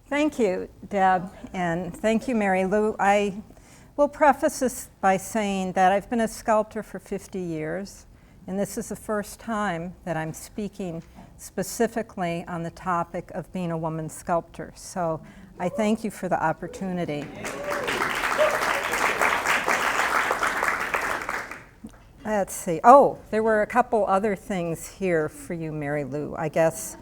Thank you, Deb, and thank you, Mary Lou. I will preface this by saying that I've been a sculptor for 50 years, and this is the first time that I'm speaking specifically on the topic of being a woman sculptor. So I thank you for the opportunity. Let's see. Oh, there were a couple other things here for you, Mary Lou. I guess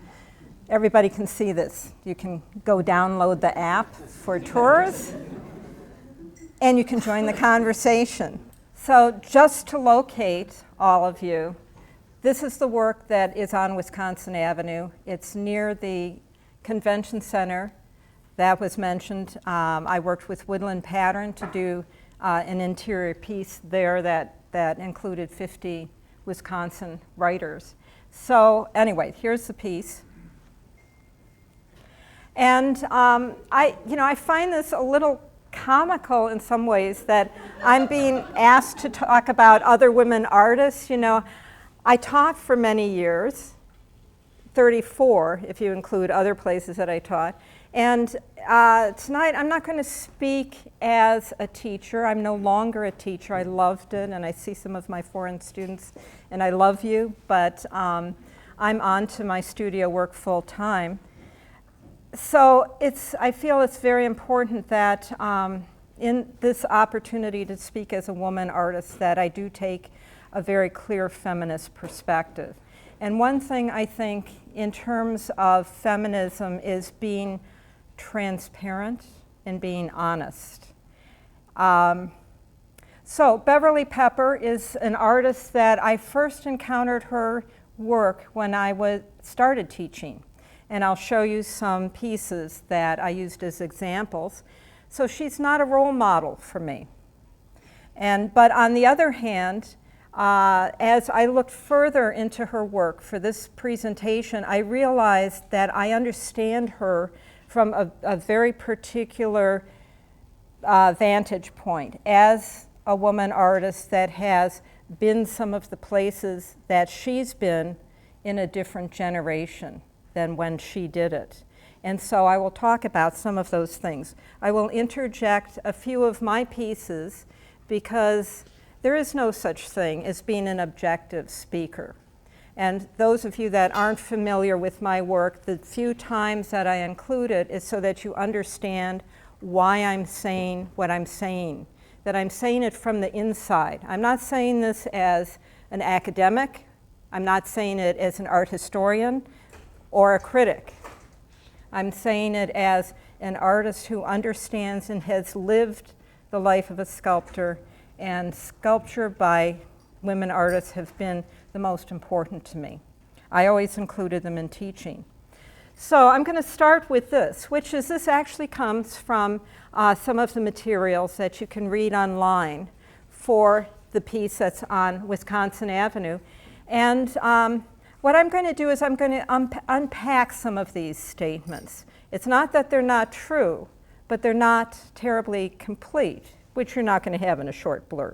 everybody can see this. You can go download the app for tours, and you can join the conversation. So just to locate all of you, this is the work that is on Wisconsin Avenue. It's near the convention center that was mentioned. I worked with Woodland Pattern to do an interior piece there that included 50 Wisconsin writers. So anyway, here's the piece. And I find this a little comical in some ways that I'm being asked to talk about other women artists. You know, I taught for many years, 34 if you include other places that I taught. And tonight I'm not going to speak as a teacher. I'm no longer a teacher. I loved it, and I see some of my foreign students, and I love you, but I'm on to my studio work full time. So I feel it's very important that in this opportunity to speak as a woman artist that I do take a very clear feminist perspective. And one thing I think in terms of feminism is being transparent and being honest. So Beverly Pepper is an artist that I first encountered her work when I started teaching. And I'll show you some pieces that I used as examples. So she's not a role model for me. But on the other hand, as I looked further into her work for this presentation, I realized that I understand her from a very particular vantage point as a woman artist that has been some of the places that she's been in a different generation than when she did it. And so I will talk about some of those things. I will interject a few of my pieces because there is no such thing as being an objective speaker. And those of you that aren't familiar with my work, the few times that I include it is so that you understand why I'm saying what I'm saying, that I'm saying it from the inside. I'm not saying this as an academic. I'm not saying it as an art historian or a critic. I'm saying it as an artist who understands and has lived the life of a sculptor, and sculpture by women artists have been the most important to me. I always included them in teaching. So I'm going to start with this, this actually comes from some of the materials that you can read online for the piece that's on Wisconsin Avenue. And what I'm going to do is I'm going to unpack some of these statements. It's not that they're not true, but they're not terribly complete, which you're not going to have in a short blurb.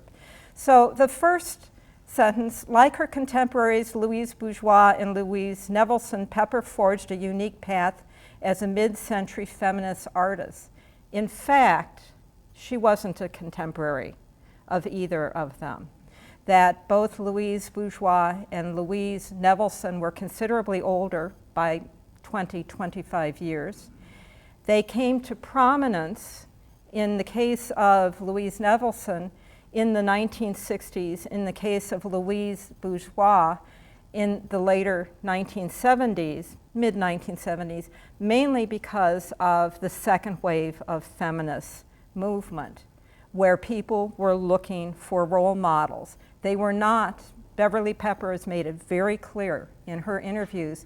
So the first sentence, like her contemporaries Louise Bourgeois and Louise Nevelson, Pepper forged a unique path as a mid-century feminist artist. In fact, she wasn't a contemporary of either of them. That both Louise Bourgeois and Louise Nevelson were considerably older by 25 years. They came to prominence in the case of Louise Nevelson in the 1960s, in the case of Louise Bourgeois in the later 1970s, mid-1970s, mainly because of the second wave of feminist movement, where people were looking for role models. They were not, Beverly Pepper has made it very clear in her interviews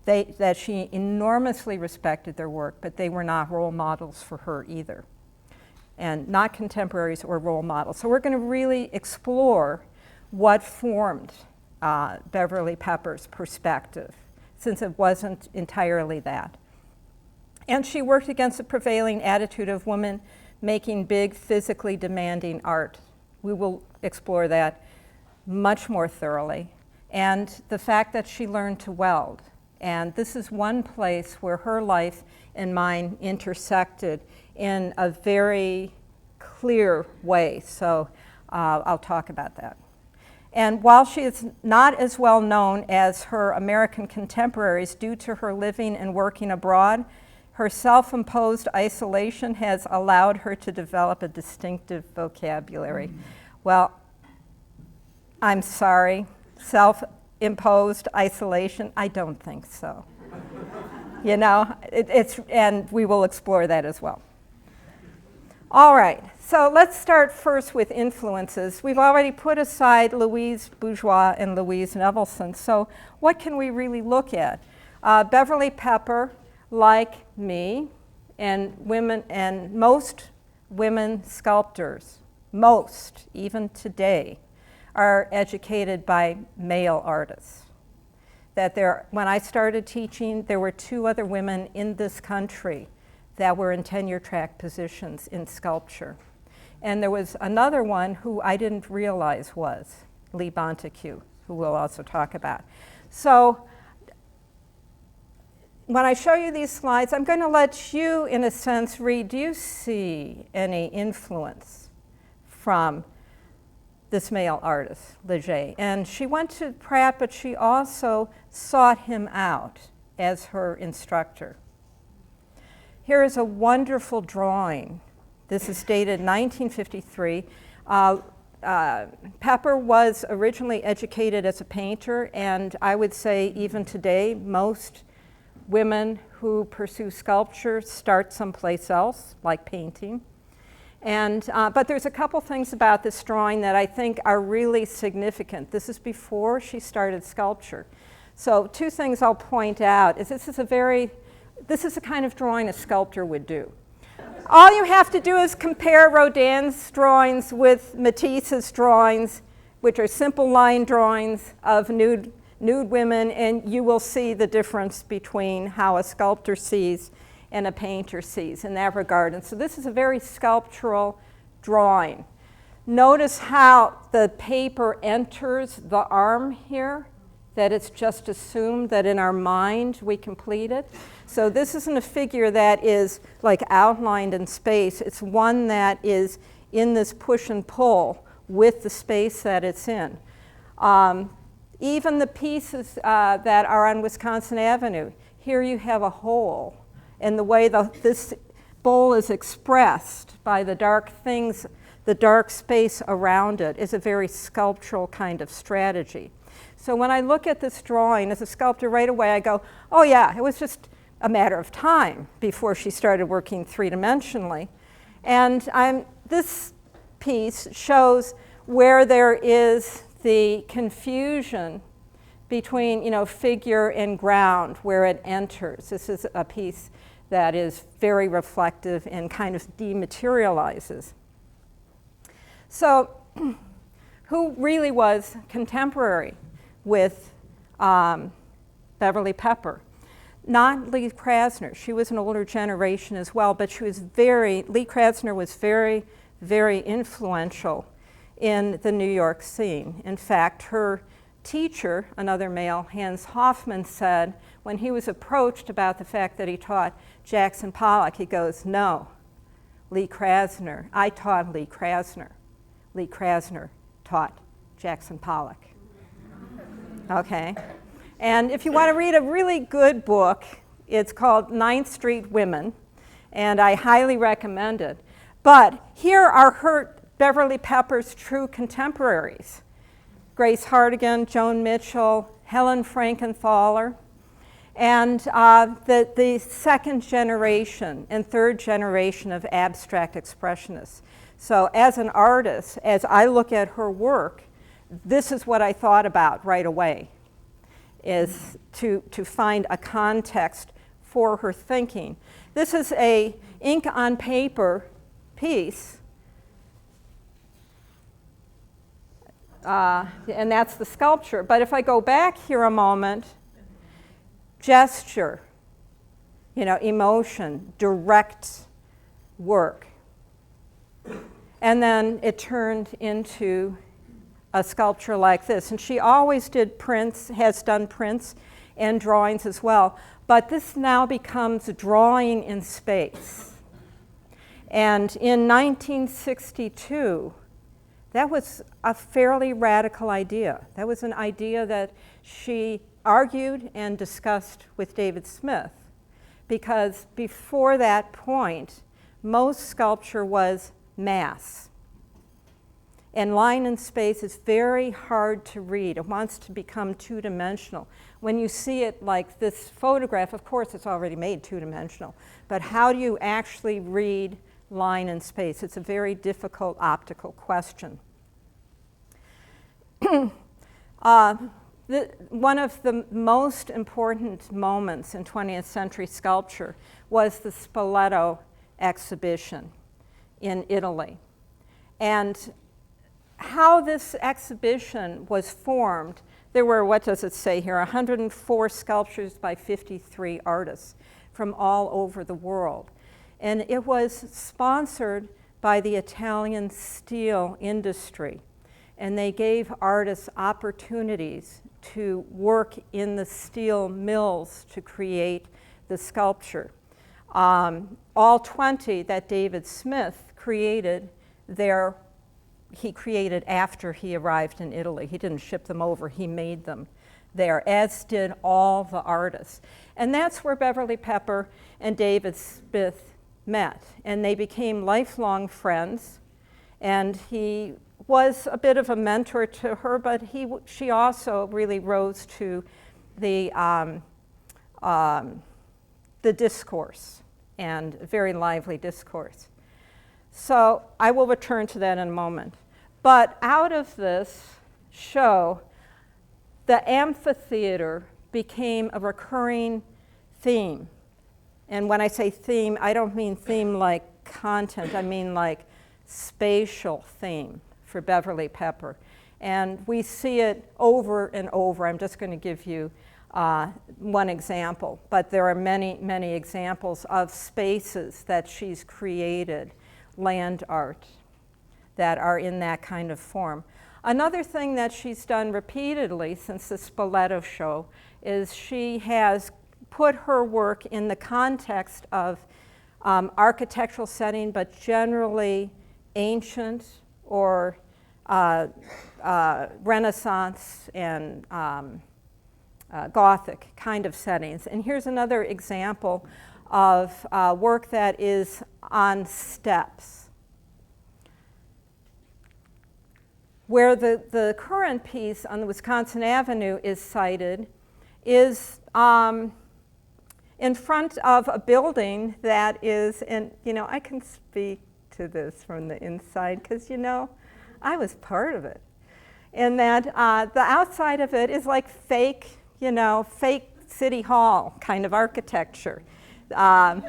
that she enormously respected their work, but they were not role models for her either, and not contemporaries or role models. So we're going to really explore what formed Beverly Pepper's perspective, since it wasn't entirely that. And she worked against the prevailing attitude of women making big, physically demanding art. We will explore that much more thoroughly. And the fact that she learned to weld And this is one place where her life and mine intersected in a very clear way. So I'll talk about that. And while she is not as well known as her American contemporaries due to her living and working abroad, her self-imposed isolation has allowed her to develop a distinctive vocabulary. Well, I'm sorry, self-imposed isolation? I don't think so. You know, and we will explore that as well. All right, so let's start first with influences. We've already put aside Louise Bourgeois and Louise Nevelson, so what can we really look at? Beverly Pepper, like me, and women, and most women sculptors, most, even today, are educated by male artists. That when I started teaching, there were 2 other women in this country that were in tenure track positions in sculpture. And there was another one who I didn't realize was Lee Bontekou, who we'll also talk about. So when I show you these slides, I'm going to let you, in a sense, read. Do you see any influence from this male artist, Leger? And she went to Pratt, but she also sought him out as her instructor. Here is a wonderful drawing. This is dated 1953. Pepper was originally educated as a painter, and I would say even today, most women who pursue sculpture start someplace else, like painting. And, but there's a couple things about this drawing that I think are really significant. This is before she started sculpture. So 2 things I'll point out is this is the kind of drawing a sculptor would do. All you have to do is compare Rodin's drawings with Matisse's drawings, which are simple line drawings of nude women, and you will see the difference between how a sculptor sees and a painter sees in that regard. And so this is a very sculptural drawing. Notice how the paper enters the arm here, that it's just assumed that in our mind we complete it. So this isn't a figure that is like outlined in space. It's one that is in this push and pull with the space that it's in. Even the pieces that are on Wisconsin Avenue, here you have a hole. And the way this bowl is expressed by the dark things, the dark space around it, is a very sculptural kind of strategy. So when I look at this drawing as a sculptor right away, I go, oh yeah, it was just a matter of time before she started working 3-dimensionally. And this piece shows where there is the confusion between, figure and ground, where it enters. This is a piece that is very reflective and kind of dematerializes. So who really was contemporary with Beverly Pepper? Not Lee Krasner. She was an older generation as well, but Lee Krasner was very, very influential in the New York scene. In fact, her teacher, another male, Hans Hofmann, said when he was approached about the fact that he taught Jackson Pollock, he goes, no, Lee Krasner. I taught Lee Krasner. Lee Krasner taught Jackson Pollock. Okay? And if you want to read a really good book, it's called 9th Street Women, and I highly recommend it. But here are Beverly Pepper's true contemporaries. Grace Hartigan, Joan Mitchell, Helen Frankenthaler, and the 2nd generation and 3rd generation of abstract expressionists. So as an artist, as I look at her work, this is what I thought about right away, is to find a context for her thinking. This is a ink on paper piece, and that's the sculpture. But if I go back here a moment, gesture, emotion, direct work. And then it turned into a sculpture like this. And she always did prints, has done prints and drawings as well. But this now becomes drawing in space. And in 1962, that was a fairly radical idea. That was an idea that she argued and discussed with David Smith, because before that point, most sculpture was mass. And line in space is very hard to read. It wants to become two-dimensional. When you see it like this photograph, of course it's already made two-dimensional, but how do you actually read line in space? It's a very difficult optical question. One of the most important moments in 20th century sculpture was the Spoleto exhibition in Italy. And how this exhibition was formed, there were, what does it say here, 104 sculptures by 53 artists from all over the world. And it was sponsored by the Italian steel industry. And they gave artists opportunities to work in the steel mills to create the sculpture. All 20 that David Smith created there, he created after he arrived in Italy. He didn't ship them over, he made them there, as did all the artists. And that's where Beverly Pepper and David Smith met. And they became lifelong friends. And he was a bit of a mentor to her, but she also really rose to the discourse, and very lively discourse. So I will return to that in a moment. But out of this show, the amphitheater became a recurring theme. And when I say theme, I don't mean theme like content, I mean like spatial theme for Beverly Pepper. And we see it over and over. I'm just going to give you one example, but there are many, many examples of spaces that she's created, land art, that are in that kind of form. Another thing that she's done repeatedly since the Spoleto show is she has put her work in the context of architectural setting, but generally ancient or Renaissance and Gothic kind of settings. And here's another example of work that is on steps. Where the current piece on the Wisconsin Avenue is sited is in front of a building that is in, I can speak to this from the inside because, I was part of it. And that the outside of it is like fake, fake city hall kind of architecture. And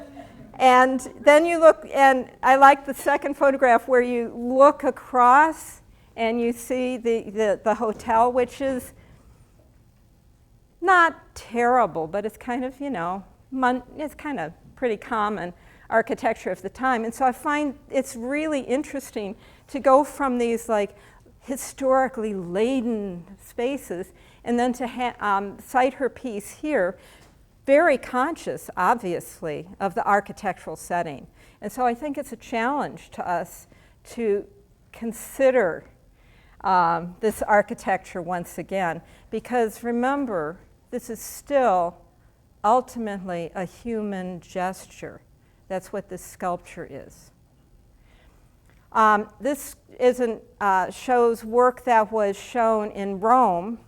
then you look, and I like the second photograph where you look across and you see the hotel, which is not terrible, but it's kind of, it's kind of pretty common architecture of the time. And so I find it's really interesting to go from these like historically laden spaces and then to cite her piece here, very conscious, obviously, of the architectural setting. And so I think it's a challenge to us to consider this architecture once again, because remember, this is still ultimately a human gesture. That's what this sculpture is. This shows work that was shown in Rome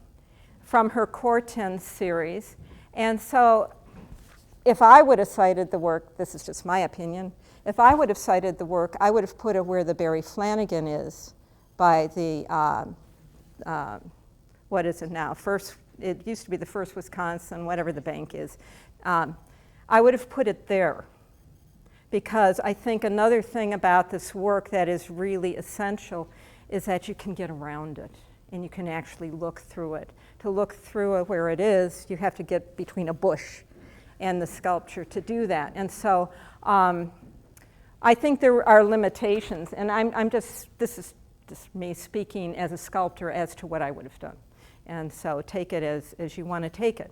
from her Corten series. And so if I would have cited the work, this is just my opinion, if I would have cited the work, I would have put it where the Barry Flanagan is by the, what is it now? It used to be the First Wisconsin, whatever the bank is. I would have put it there, because I think another thing about this work that is really essential is that you can get around it and you can actually look through it. To look through it where it is, you have to get between a bush and the sculpture to do that. And so I think there are limitations, and this is just me speaking as a sculptor as to what I would have done. And so take it as you want to take it.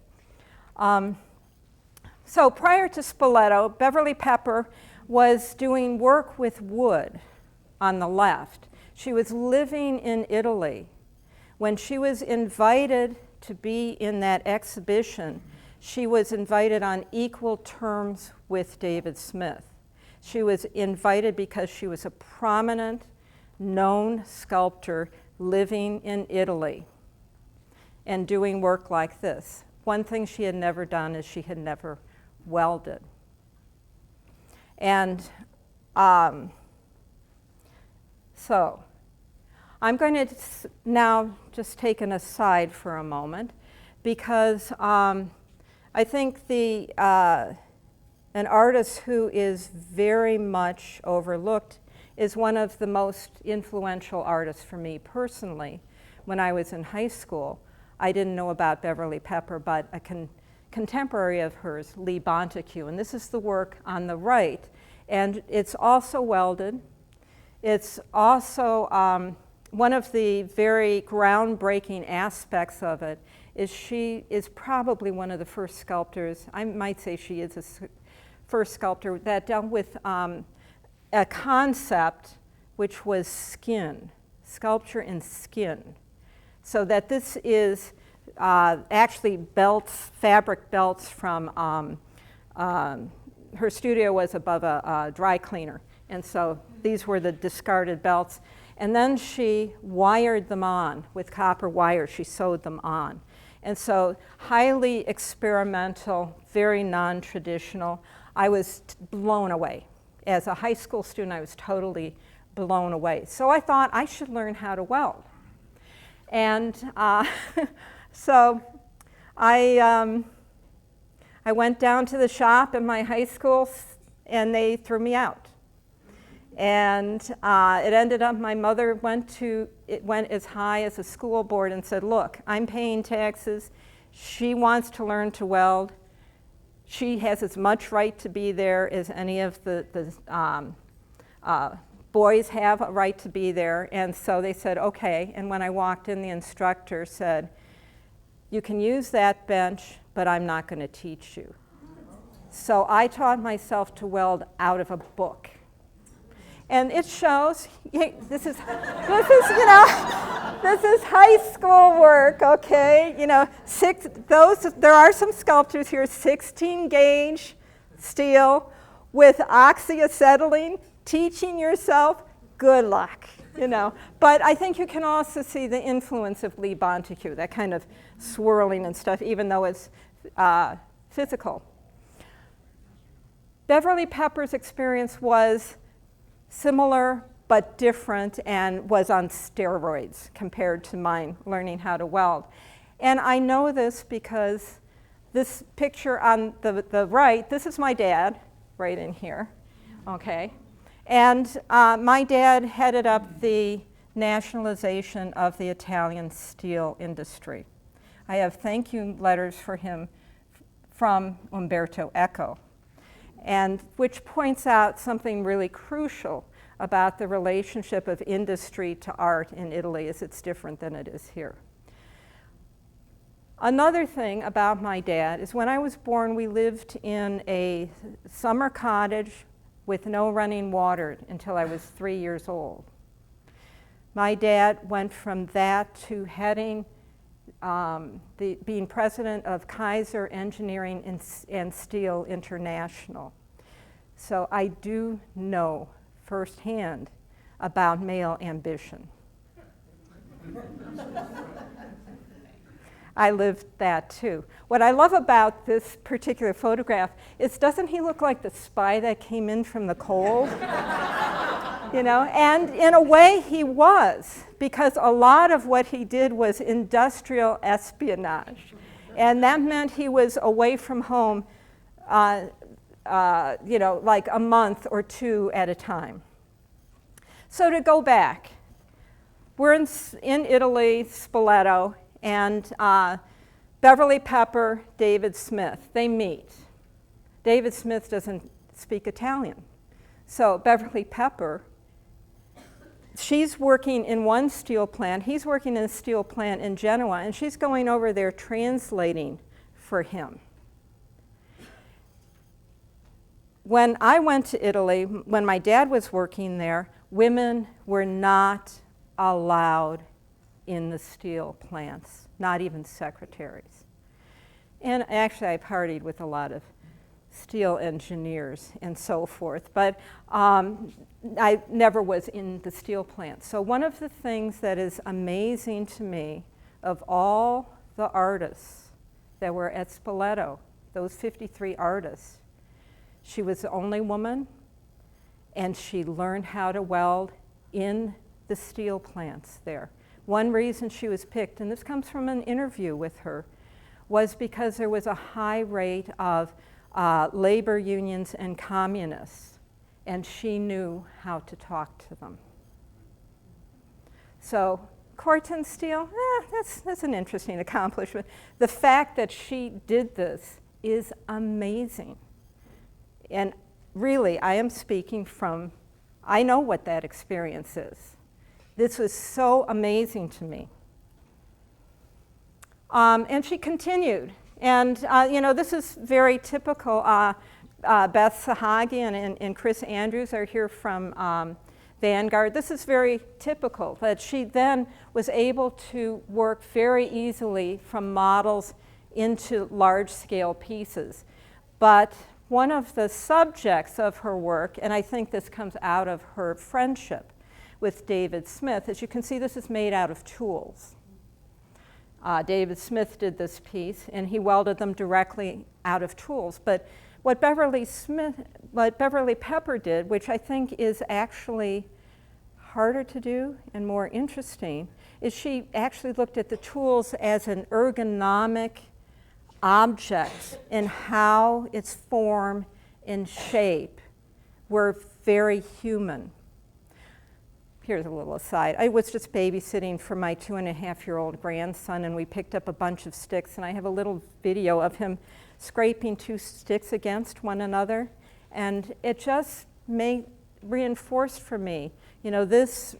So prior to Spoleto, Beverly Pepper was doing work with wood on the left. She was living in Italy. When she was invited to be in that exhibition, she was invited on equal terms with David Smith. She was invited because she was a prominent, known sculptor living in Italy and doing work like this. One thing she had never done is she had never welded. And so I'm going to now just take an aside for a moment, because I think an artist who is very much overlooked is one of the most influential artists for me personally. When I was in high school, I didn't know about Beverly Pepper, but a contemporary of hers, Louise Bourgeois, and this is the work on the right. And it's also welded. It's also, one of the very groundbreaking aspects of it is she is probably one of the first sculptors, I might say she is the first sculptor that dealt with a concept which was skin, sculpture in skin. So that this is actually belts, fabric belts from, her studio was above a dry cleaner. And so these were the discarded belts. And then she wired them on with copper wire. She sewed them on. And so highly experimental, very non-traditional. I was blown away. As a high school student, I was totally blown away. So I thought I should learn how to weld. And so I went down to the shop in my high school, and they threw me out. And it ended up, my mother went as high as the school board and said, look, I'm paying taxes. She wants to learn to weld. She has as much right to be there as any of the boys have a right to be there. And so they said, okay. And when I walked in, the instructor said, you can use that bench, but I'm not going to teach you. So I taught myself to weld out of a book. And it shows, this is high school work, okay? You know, there are some sculptures here, 16 gauge steel with oxyacetylene. Teaching yourself, good luck, you know. But I think you can also see the influence of Louise Bontekou, that kind of swirling and stuff, even though it's physical. Beverly Pepper's experience was similar but different and was on steroids compared to mine, learning how to weld. And I know this because this picture on the right, this is my dad right in here, okay? And my dad headed up the nationalization of the Italian steel industry. I have thank you letters for him from Umberto Eco, and which points out something really crucial about the relationship of industry to art in Italy, as it's different than it is here. Another thing about my dad is when I was born, we lived in a summer cottage with no running water until I was 3 years old. My dad went from that to heading, being president of Kaiser Engineering and Steel International. So I do know firsthand about male ambition. I lived that too. What I love about this particular photograph is, doesn't he look like the spy that came in from the cold? You know, and in a way he was, because a lot of what he did was industrial espionage. And that meant he was away from home, you know, like a month or two at a time. So to go back, we're in Italy, Spoleto, and Beverly Pepper, David Smith, they meet. David Smith doesn't speak Italian. So Beverly Pepper, she's working in one steel plant, he's working in a steel plant in Genoa, and she's going over there translating for him. when I went to Italy, when my dad was working there, women were not allowed in the steel plants, not even secretaries. And actually, I partied with a lot of steel engineers and so forth, but I never was in the steel plant. So one of the things that is amazing to me of all the artists that were at Spoleto, those 53 artists, she was the only woman, and she learned how to weld in the steel plants there. One reason she was picked, and this comes from an interview with her, was because there was a high rate of labor unions and communists, and she knew how to talk to them. So Corten steel, that's an interesting accomplishment. The fact that she did this is amazing. And really, I am speaking from, I know what that experience is. This was so amazing to me. And she continued. And you know, this is very typical. Beth Sahagian and Chris Andrews are here from Vanguard. This is very typical, that she then was able to work very easily from models into large-scale pieces. But one of the subjects of her work, and I think this comes out of her friendship with David Smith, as you can see, this is made out of tools. David Smith did this piece, and he welded them directly out of tools. But what Beverly Pepper did, which I think is actually harder to do and more interesting, is she actually looked at the tools as an ergonomic object and how its form and shape were very human. Here's a little aside. I was just babysitting for my 2.5-year-old grandson, and we picked up a bunch of sticks, and I have a little video of him scraping 2 sticks against one another, and it just reinforced for me, you know, this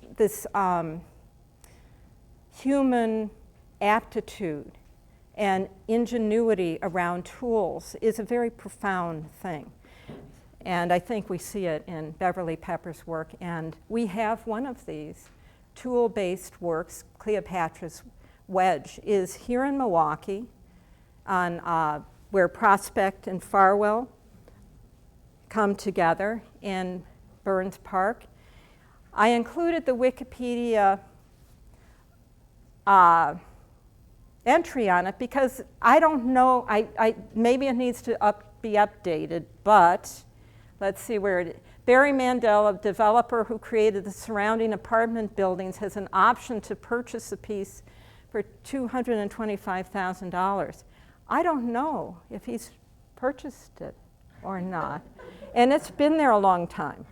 human aptitude and ingenuity around tools is a very profound thing. And I think we see it in Beverly Pepper's work, and we have one of these tool-based works. Cleopatra's Wedge is here in Milwaukee, on where Prospect and Farwell come together in Burns Park. I included the Wikipedia entry on it because I don't know, maybe it needs to be updated, but let's see where it is. Barry Mandel, a developer who created the surrounding apartment buildings, has an option to purchase a piece for $225,000. I don't know if he's purchased it or not. And it's been there a long time.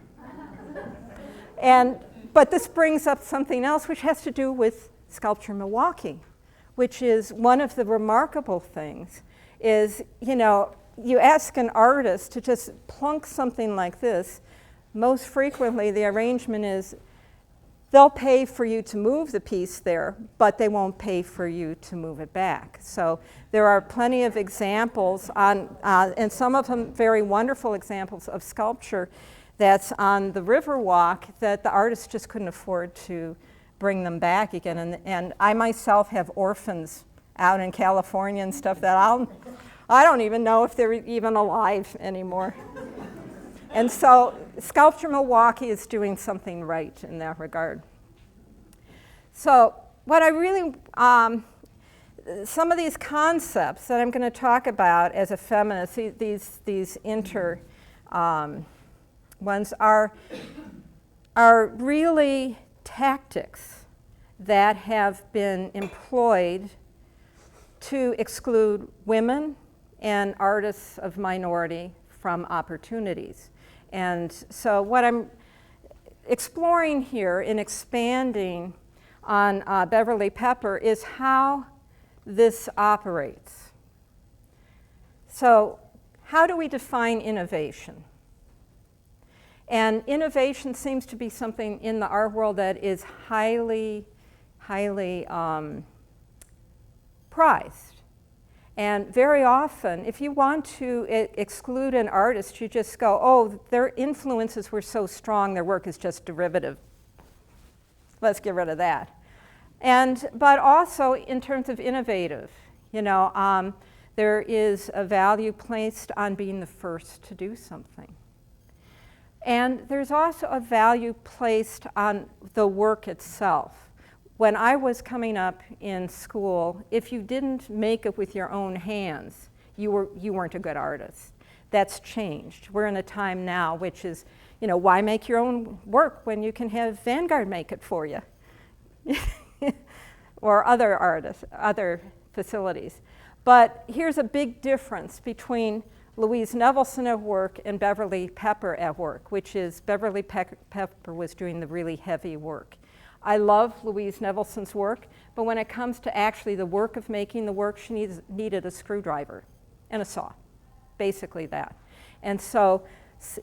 But this brings up something else which has to do with Sculpture Milwaukee, which is one of the remarkable things is, you know, you ask an artist to just plunk something like this, most frequently the arrangement is they'll pay for you to move the piece there, but they won't pay for you to move it back. So there are plenty of examples on, and some of them very wonderful examples of sculpture that's on the Riverwalk that the artist just couldn't afford to bring them back again. And I myself have orphans out in California and stuff that I don't even know if they're even alive anymore. And so Sculpture Milwaukee is doing something right in that regard. So what I really, some of these concepts that I'm going to talk about as a feminist, these ones are really tactics that have been employed to exclude women and artists of minority from opportunities. And so what I'm exploring here in expanding on Beverly Pepper is how this operates. So how do we define innovation? And innovation seems to be something in the art world that is highly prized. And very often, if you want to exclude an artist, you just go, oh, their influences were so strong, their work is just derivative. Let's get rid of that. But also in terms of innovative, there is a value placed on being the first to do something. And there's also a value placed on the work itself. When I was coming up in school, if you didn't make it with your own hands, you weren't a good artist. That's changed. We're in a time now which is, why make your own work when you can have Vanguard make it for you? Or other artists, other facilities. But here's a big difference between Louise Nevelson at work and Beverly Pepper at work, which is Beverly Pepper was doing the really heavy work. I love Louise Nevelson's work, but when it comes to actually the work of making the work, she needed a screwdriver and a saw, basically that. And so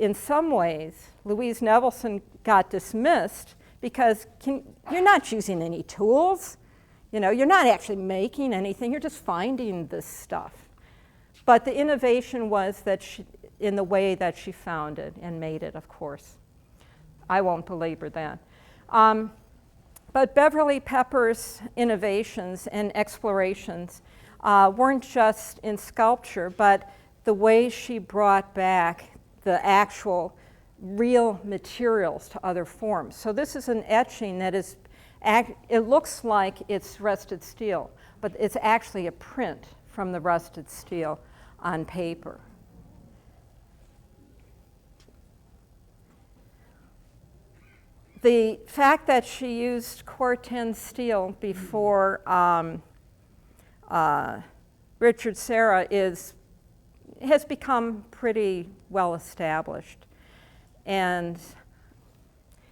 in some ways, Louise Nevelson got dismissed because you're not using any tools. You're not actually making anything, you're just finding this stuff. But the innovation was that in the way that she found it and made it, of course. I won't belabor that. But Beverly Pepper's innovations and explorations weren't just in sculpture, but the way she brought back the actual real materials to other forms. So this is an etching that is, it looks like it's rusted steel, but it's actually a print from the rusted steel on paper. The fact that she used Corten steel before Richard Serra has become pretty well established. And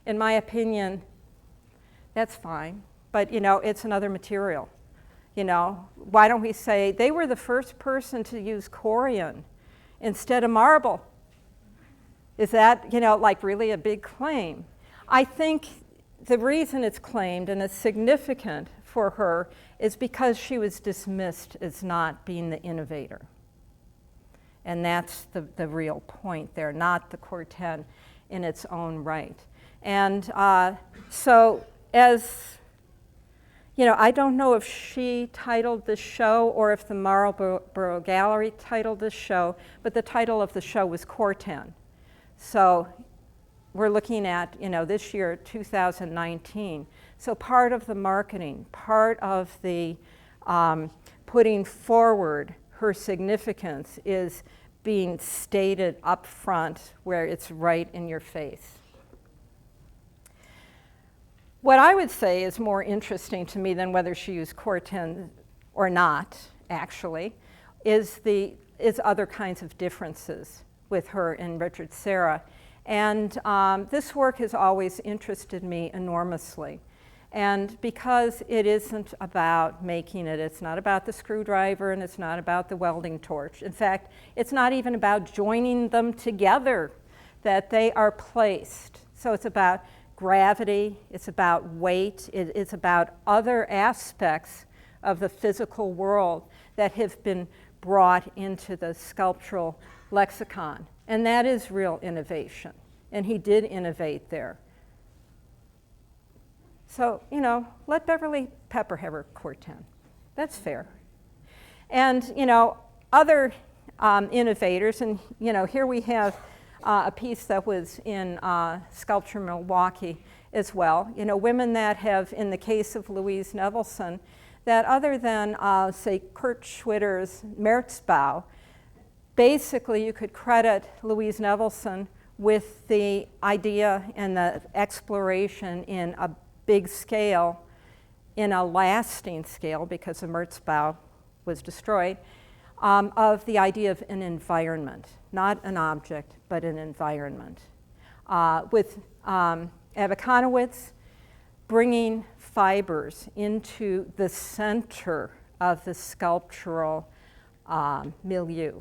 in my opinion, that's fine, but it's another material. Why don't we say they were the first person to use corian instead of marble? Is that, like really a big claim? I think the reason it's claimed and it's significant for her is because she was dismissed as not being the innovator. And that's the real point there, not the Corten in its own right. And so as, I don't know if she titled this show or if the Marlborough Gallery titled this show, but the title of the show was Corten. So we're looking at, this year, 2019. So part of the marketing, part of the putting forward her significance is being stated up front where it's right in your face. What I would say is more interesting to me than whether she used Corten or not, actually, is other kinds of differences with her and Richard Serra. And this work has always interested me enormously. And because it isn't about making it, it's not about the screwdriver and it's not about the welding torch. In fact, it's not even about joining them together, that they are placed. So it's about gravity, it's about weight, it's about other aspects of the physical world that have been brought into the sculptural lexicon. And that is real innovation. And he did innovate there. So, let Beverly Pepper have her Corten. That's fair. And, other innovators, and, here we have a piece that was in Sculpture Milwaukee as well. Women that have, in the case of Louise Nevelson, that other than, say, Kurt Schwitter's Merzbau, basically you could credit Louise Nevelson with the idea and the exploration in a big scale, in a lasting scale, because the Merzbau was destroyed, of the idea of an environment, not an object, but an environment. With Abakanowitz bringing fibers into the center of the sculptural milieu,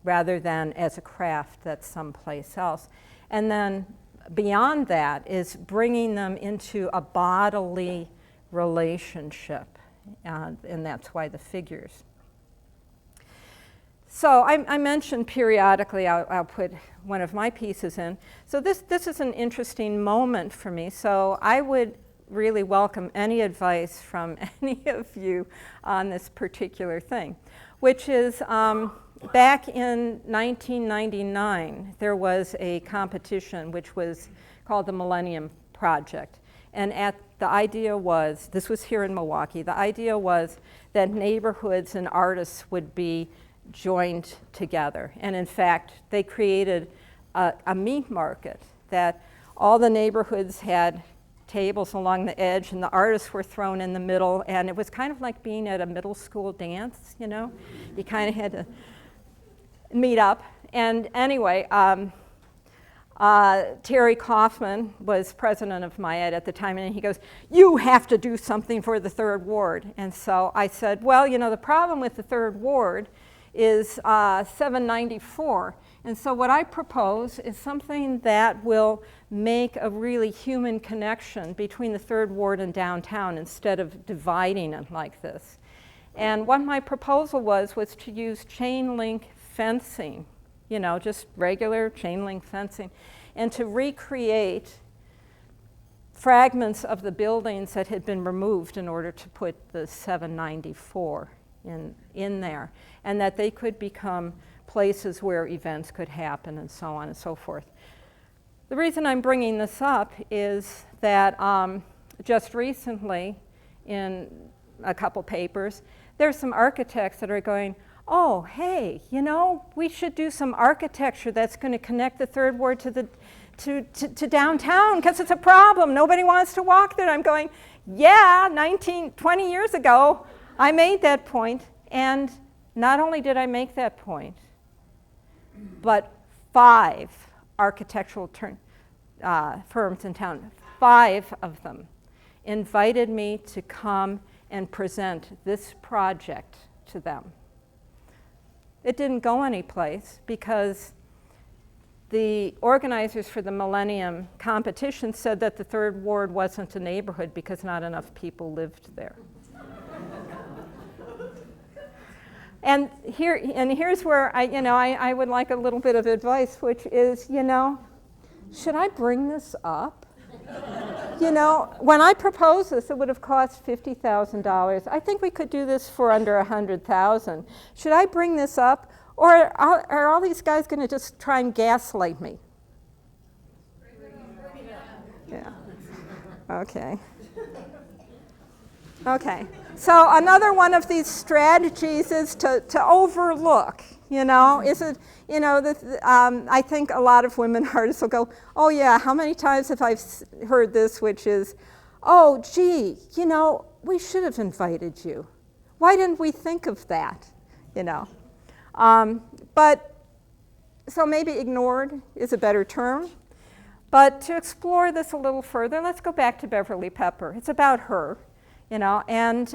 rather than as a craft that's someplace else. And then beyond that is bringing them into a bodily relationship, and that's why the figures. So I mentioned periodically I'll put one of my pieces in. So this is an interesting moment for me. So I would really welcome any advice from any of you on this particular thing, which is back in 1999, there was a competition which was called the Millennium Project. And the idea was, this was here in Milwaukee, the idea was that neighborhoods and artists would be joined together. And in fact, they created a meat market that all the neighborhoods had tables along the edge and the artists were thrown in the middle, and it was kind of like being at a middle school dance, you know? You kind of had to meet up. And anyway, Terry Kaufman was president of MyEd at the time, and he goes, "You have to do something for the Third Ward." And so I said, well, you know, the problem with the Third Ward is 794. And so what I propose is something that will make a really human connection between the Third Ward and downtown instead of dividing it like this. And what my proposal was to use chain link fencing, you know, just regular chain link fencing, and to recreate fragments of the buildings that had been removed in order to put the 794 in there, and that they could become places where events could happen and so on and so forth. The reason I'm bringing this up is that just recently in a couple papers, there's some architects that are going, oh, hey, you know, we should do some architecture that's going to connect the Third Ward to downtown because it's a problem. Nobody wants to walk there. I'm going, yeah, 20 years ago, I made that point, and not only did I make that point, but 5 architectural firms in town, 5 of them, invited me to come and present this project to them. It didn't go anyplace because the organizers for the Millennium competition said that the Third Ward wasn't a neighborhood because not enough people lived there. And here's where I would like a little bit of advice, which is, you know, should I bring this up? You know, when I proposed this, it would have cost $50,000. I think we could do this for under $100,000. Should I bring this up, or are all these guys going to just try and gaslight me? Yeah. Okay. Okay. So another one of these strategies is to overlook. You know, is it? You know, I think a lot of women artists will go, oh yeah, how many times have I heard this, which is, oh gee, you know, we should have invited you. Why didn't we think of that? You know, but so maybe ignored is a better term. But to explore this a little further, let's go back to Beverly Pepper. It's about her. You know, and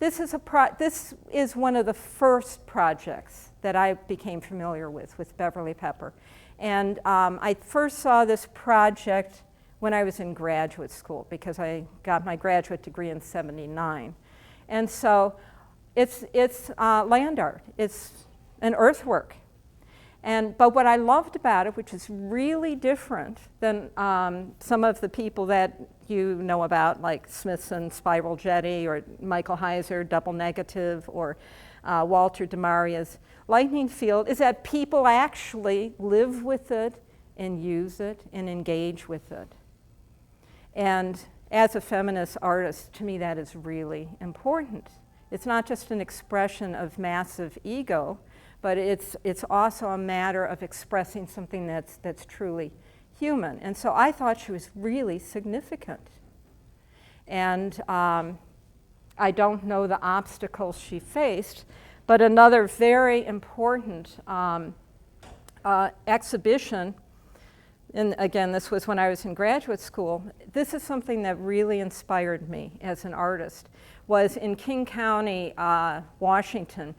this is one of the first projects that I became familiar with Beverly Pepper. And I first saw this project when I was in graduate school because I got my graduate degree in '79. And so it's land art. It's an earthwork. But what I loved about it, which is really different than some of the people that you know about, like Smithson Spiral Jetty or Michael Heiser Double Negative or Walter DeMaria's Lightning Field, is that people actually live with it and use it and engage with it. And as a feminist artist, to me that is really important. It's not just an expression of massive ego, but it's also a matter of expressing something that's truly human. And so I thought she was really significant. And I don't know the obstacles she faced, but another very important exhibition, and again, this was when I was in graduate school, this is something that really inspired me as an artist, was in King County, Washington.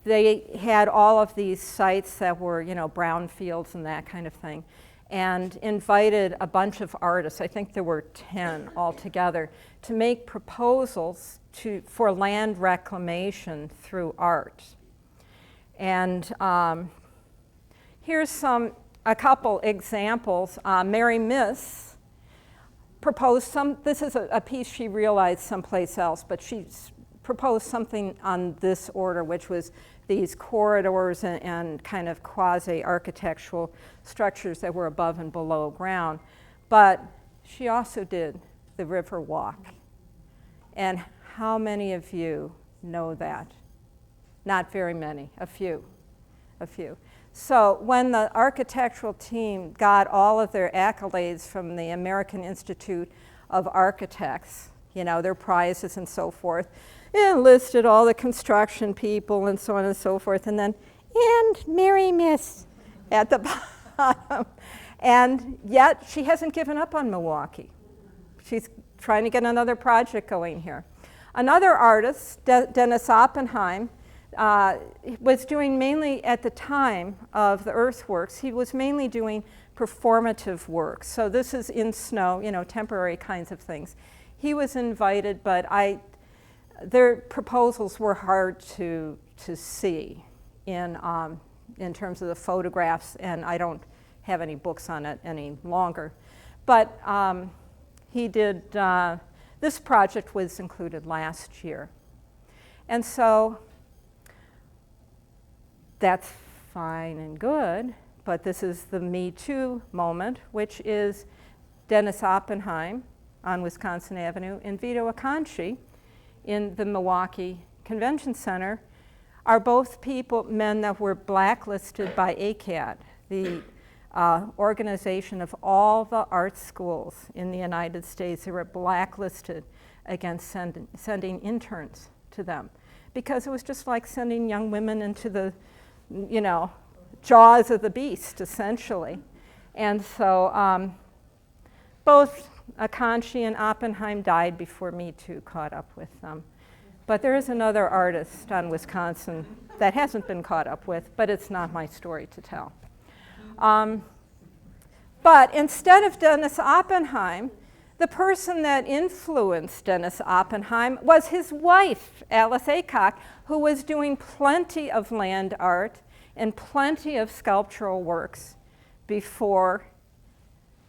They had all of these sites that were, you know, brownfields and that kind of thing, and invited a bunch of artists, I think there were 10 altogether, to make proposals for land reclamation through art. And here's a couple examples. Mary Miss proposed this is a piece she realized someplace else, but she proposed something on this order, which was these corridors and kind of quasi-architectural structures that were above and below ground. But she also did the river walk. And how many of you know that? Not very many, a few. So when the architectural team got all of their accolades from the American Institute of Architects, you know, their prizes and so forth, and listed all the construction people and so on and so forth, and then, and Mary Miss at the bottom. And yet she hasn't given up on Milwaukee. She's trying to get another project going here. Another artist, Dennis Oppenheim, was doing mainly, at the time of the earthworks, he was mainly doing performative work. So this is in snow, you know, temporary kinds of things. He was invited, but their proposals were hard to see in terms of the photographs, and I don't have any books on it any longer. But he did, this project was included last year. And so that's fine and good, but this is the Me Too moment, which is Dennis Oppenheim on Wisconsin Avenue and Vito Acconci in the Milwaukee Convention Center are both men that were blacklisted by ACAD, the organization of all the art schools in the United States. They were blacklisted against sending interns to them because it was just like sending young women into the, you know, jaws of the beast, essentially. And so both Acconci and Oppenheim died before Me Too caught up with them. But there is another artist on Wisconsin that hasn't been caught up with, but it's not my story to tell. But instead of Dennis Oppenheim, the person that influenced Dennis Oppenheim was his wife, Alice Aycock, who was doing plenty of land art and plenty of sculptural works before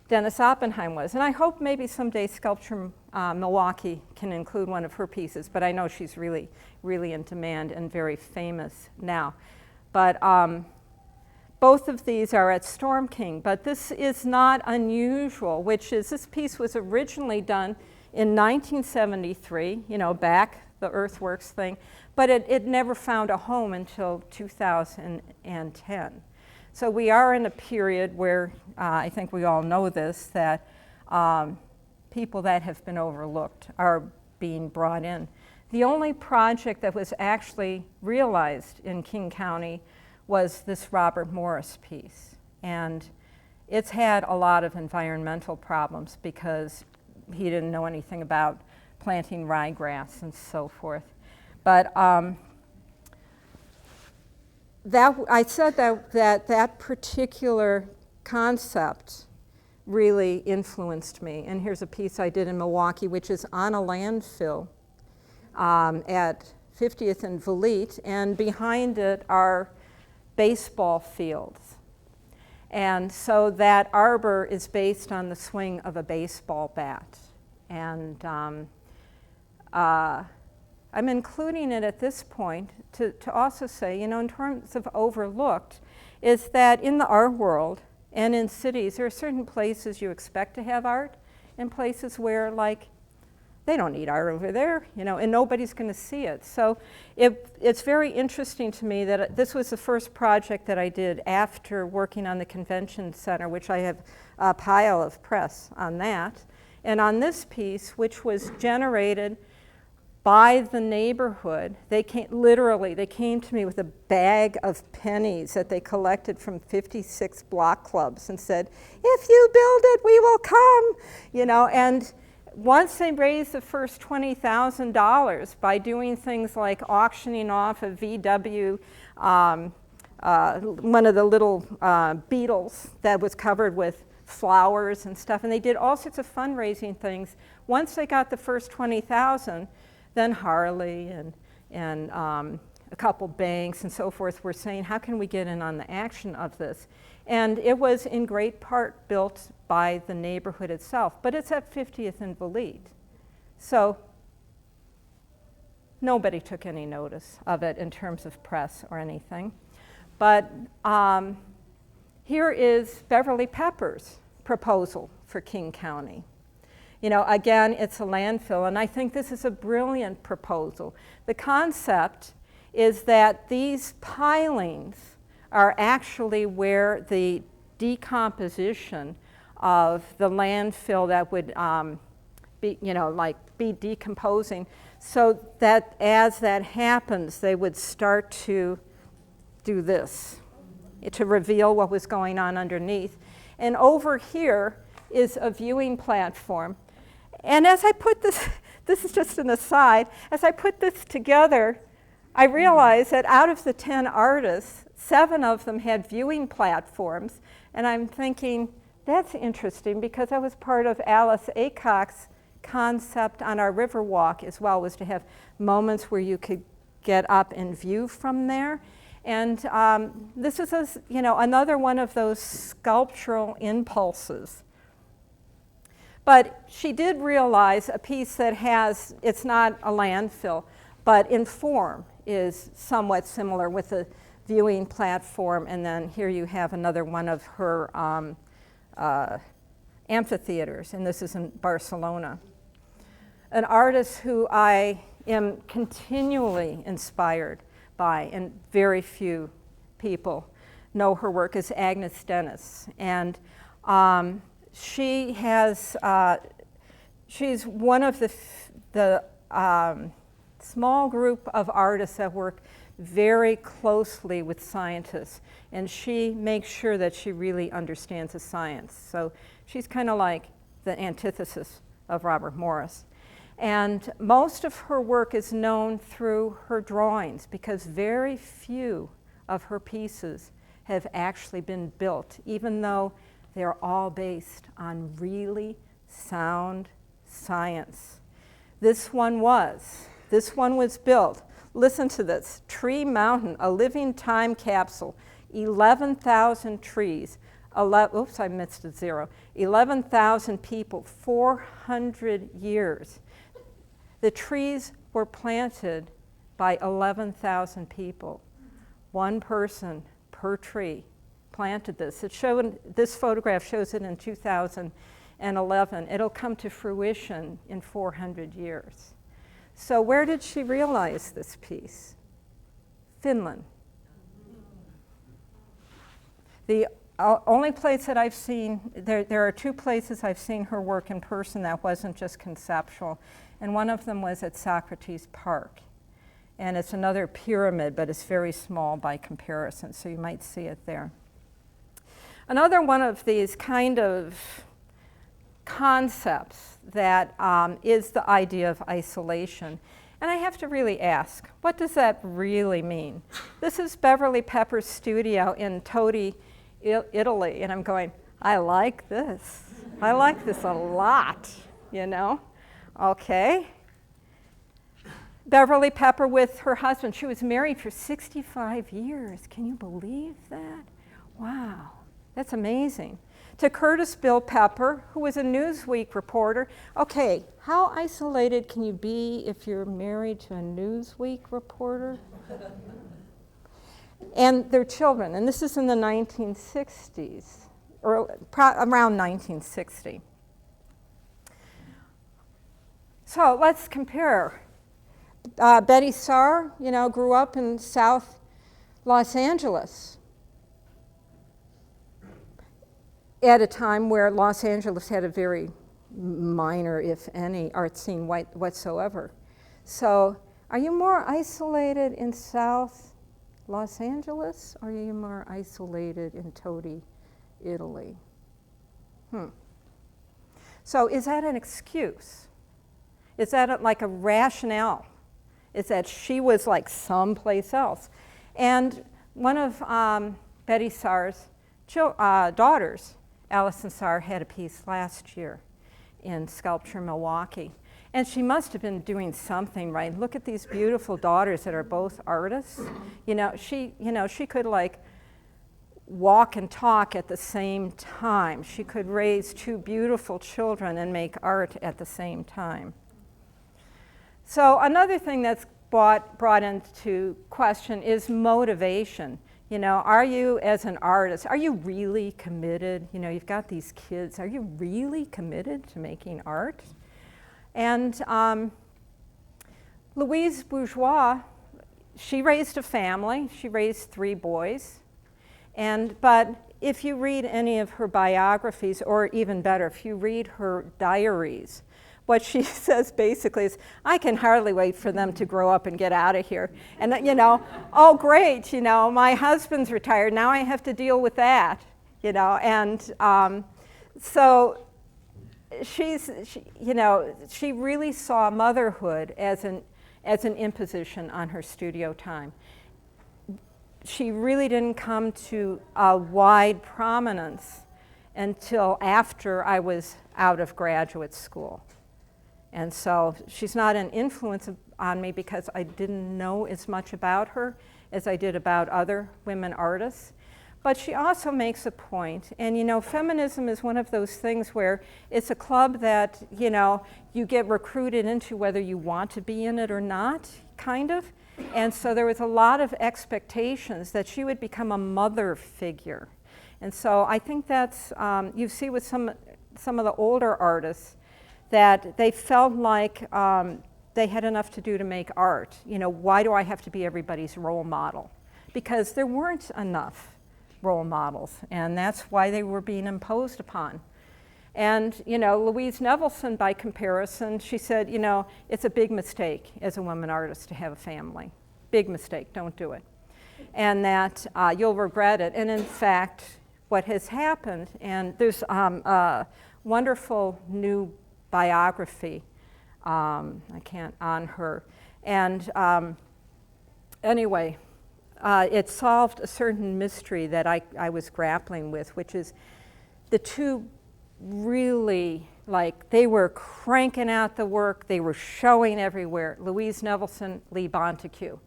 Dennis Oppenheim was. And I hope maybe someday Sculpture Milwaukee can include one of her pieces, but I know she's really, really in demand and very famous now. But both of these are at Storm King, but this is not unusual, which is this piece was originally done in 1973, you know, back the earthworks thing, but it never found a home until 2010. So we are in a period where, I think we all know this, that people that have been overlooked are being brought in. The only project that was actually realized in King County was this Robert Morris piece. And it's had a lot of environmental problems because he didn't know anything about planting ryegrass and so forth. But I said that particular concept really influenced me. And here's a piece I did in Milwaukee, which is on a landfill at 50th and Valete, and behind it are baseball fields. And so that arbor is based on the swing of a baseball bat. And I'm including it at this point to also say, you know, in terms of overlooked, is that in the art world and in cities, there are certain places you expect to have art and places where, like, they don't need art over there, you know, and nobody's going to see it. So it's very interesting to me that this was the first project that I did after working on the convention center, which I have a pile of press on that. And on this piece, which was generated by the neighborhood, they came to me with a bag of pennies that they collected from 56 block clubs and said, if you build it, we will come, you know. And once they raised the first $20,000 by doing things like auctioning off a VW, one of the little beetles that was covered with flowers and stuff, and they did all sorts of fundraising things. Once they got the first $20,000, then Harley and a couple banks and so forth were saying, how can we get in on the action of this? And it was in great part built by the neighborhood itself, but it's at 50th and Valide. So nobody took any notice of it in terms of press or anything. But here is Beverly Pepper's proposal for King County. You know, again, it's a landfill, and I think this is a brilliant proposal. The concept is that these pilings are actually where the decomposition of the landfill that would be, you know, like be decomposing, so that as that happens, they would start to do this, to reveal what was going on underneath. And over here is a viewing platform. And as I put this, this is just an aside, as I put this together, I realized that out of the 10 artists, 7 of them had viewing platforms. And I'm thinking, that's interesting, because that was part of Alice Aycock's concept on our river walk as well, was to have moments where you could get up and view from there. And this is, you know, another one of those sculptural impulses. But she did realize a piece that has, it's not a landfill, but in form is somewhat similar with a viewing platform. And then here you have another one of her amphitheaters, and this is in Barcelona. An artist who I am continually inspired by, and very few people know her work, is Agnes Dennis. And she has, she's one of the small group of artists that work very closely with scientists, and she makes sure that she really understands the science. So she's kind of like the antithesis of Robert Morris. And most of her work is known through her drawings, because very few of her pieces have actually been built, even though they're all based on really sound science. This one was built. Listen to this: Tree Mountain, a living time capsule, 11,000 trees. Oops, I missed a zero. 11,000 people, 400 years. The trees were planted by 11,000 people. One person per tree planted this. This photograph shows it in 2011. It'll come to fruition in 400 years. So where did she realize this piece? Finland. The only place that I've seen, there are 2 places I've seen her work in person that wasn't just conceptual. And one of them was at Socrates Park. And it's another pyramid, but it's very small by comparison, so you might see it there. Another one of these kind of concepts that is the idea of isolation. And I have to really ask, what does that really mean? This is Beverly Pepper's studio in Todi, Italy, and I'm going, I like this. I like this a lot, you know? Okay. Beverly Pepper with her husband. She was married for 65 years. Can you believe that? Wow, that's amazing. To Curtis Bill Pepper, who was a Newsweek reporter. Okay, how isolated can you be if you're married to a Newsweek reporter? And their children, and this is in the 1960s, or around 1960. So let's compare. Betty Saar, you know, grew up in South Los Angeles at a time where Los Angeles had a very minor, if any, art scene whatsoever. So are you more isolated in South Los Angeles, or are you more isolated in Todi, Italy? So is that an excuse? Is that like a rationale? Is that she was like someplace else? And one of Betty Saar's daughters, Allison Saar, had a piece last year in Sculpture Milwaukee. And she must have been doing something right. Look at these beautiful daughters that are both artists. She could like walk and talk at the same time. She could raise two beautiful children and make art at the same time. So another thing that's brought into question is motivation. Are you, as an artist, are you really committed? You've got these kids. Are you really committed to making art? And Louise Bourgeois, she raised a family. She raised 3 boys. But if you read any of her biographies, or even better, if you read her diaries, what she says basically is, I can hardly wait for them to grow up and get out of here. And oh great, my husband's retired, now I have to deal with that. So she really saw motherhood as an imposition on her studio time. She really didn't come to a wide prominence until after I was out of graduate school. And so she's not an influence on me because I didn't know as much about her as I did about other women artists. But she also makes a point, and feminism is one of those things where it's a club that, you get recruited into whether you want to be in it or not, kind of. And so there was a lot of expectations that she would become a mother figure. And so I think that's, you see with some of the older artists, that they felt like they had enough to do to make art. Why do I have to be everybody's role model? Because there weren't enough role models, and that's why they were being imposed upon. And Louise Nevelson, by comparison, she said, it's a big mistake as a woman artist to have a family. Big mistake, don't do it. And that you'll regret it. And in fact, what has happened, and there's a wonderful new biography on her. And anyway, it solved a certain mystery that I was grappling with, which is the two really, they were cranking out the work, they were showing everywhere, Louise Nevelson, Lee Bontekou.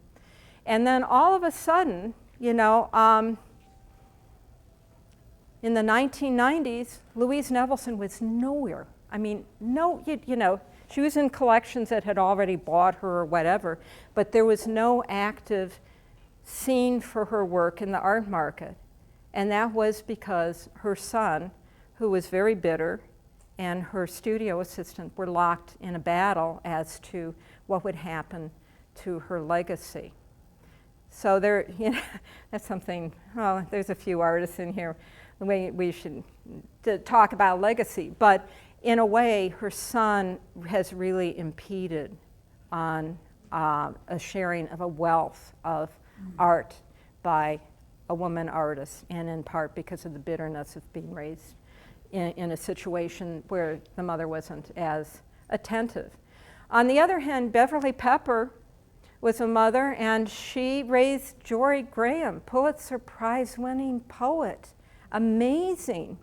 And then all of a sudden, in the 1990s, Louise Nevelson was nowhere. I mean, she was in collections that had already bought her or whatever, but there was no active scene for her work in the art market. And that was because her son, who was very bitter, and her studio assistant were locked in a battle as to what would happen to her legacy. So there, that's something, there's a few artists in here, we should talk about legacy, but in a way, her son has really impeded on a sharing of a wealth of art by a woman artist, and in part because of the bitterness of being raised in a situation where the mother wasn't as attentive. On the other hand, Beverly Pepper was a mother, and she raised Jory Graham, Pulitzer Prize-winning poet. Amazing.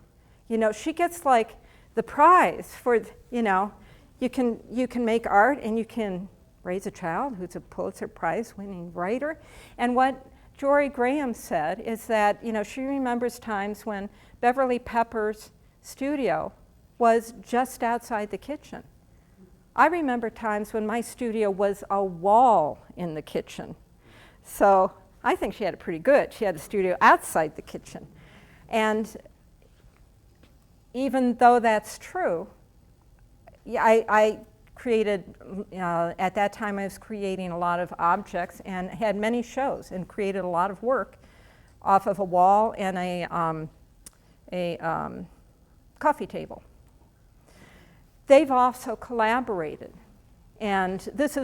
She gets the prize for, you can make art and you can raise a child who's a Pulitzer Prize-winning writer. And what Jory Graham said is that, she remembers times when Beverly Pepper's studio was just outside the kitchen. I remember times when my studio was a wall in the kitchen. So I think she had it pretty good. She had a studio outside the kitchen. And even though that's true, I created, at that time I was creating a lot of objects and had many shows and created a lot of work off of a wall and a coffee table. They've also collaborated. And this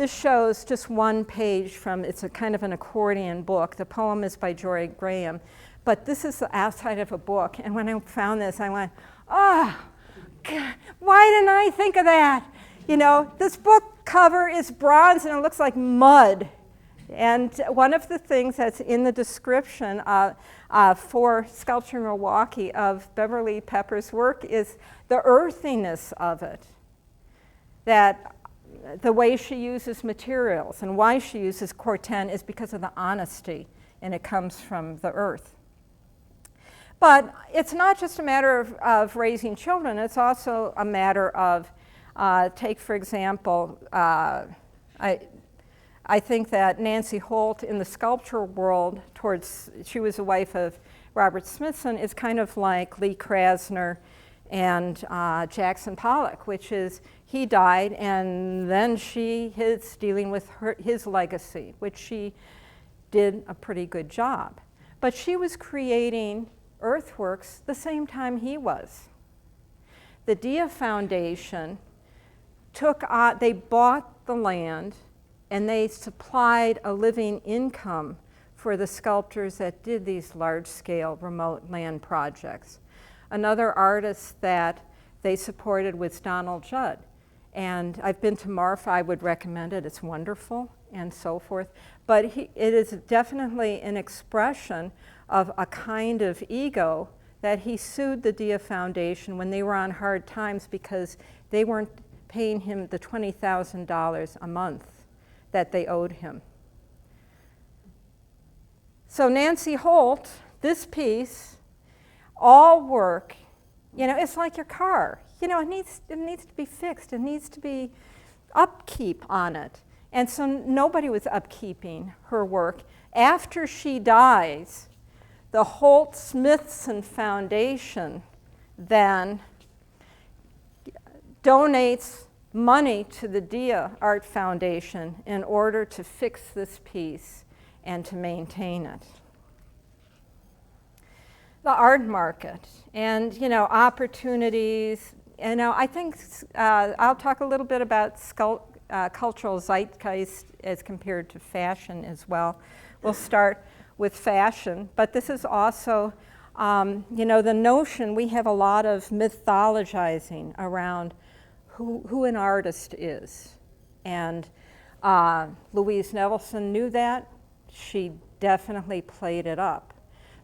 shows just one page from, it's a kind of an accordion book. The poem is by Jory Graham. But this is the outside of a book. And when I found this, I went, God, why didn't I think of that? This book cover is bronze and it looks like mud. And one of the things that's in the description for Sculpture Milwaukee of Beverly Pepper's work is the earthiness of it. that the way she uses materials and why she uses corten is because of the honesty, and it comes from the earth. But it's not just a matter of raising children, it's also a matter of, take for example, I think that Nancy Holt in the sculpture world, she was the wife of Robert Smithson, is kind of like Lee Krasner and Jackson Pollock, which is he died and then she is dealing with his legacy, which she did a pretty good job. But she was creating earthworks the same time he was. The Dia Foundation they bought the land and they supplied a living income for the sculptors that did these large-scale remote land projects. Another artist that they supported was Donald Judd. And I've been to Marfa, I would recommend it, it's wonderful and so forth. But it is definitely an expression of a kind of ego that he sued the Dia Foundation when they were on hard times because they weren't paying him the $20,000 a month that they owed him. So Nancy Holt, this piece, all work, it's like your car. It needs to be fixed. It needs to be upkeep on it. And so nobody was upkeeping her work. After she dies, the Holt-Smithson Foundation then donates money to the Dia Art Foundation in order to fix this piece and to maintain it. The art market and opportunities. I think I'll talk a little bit about cultural zeitgeist as compared to fashion as well. We'll start with fashion, but this is also the notion, we have a lot of mythologizing around who an artist is. And Louise Nevelson knew that. She definitely played it up.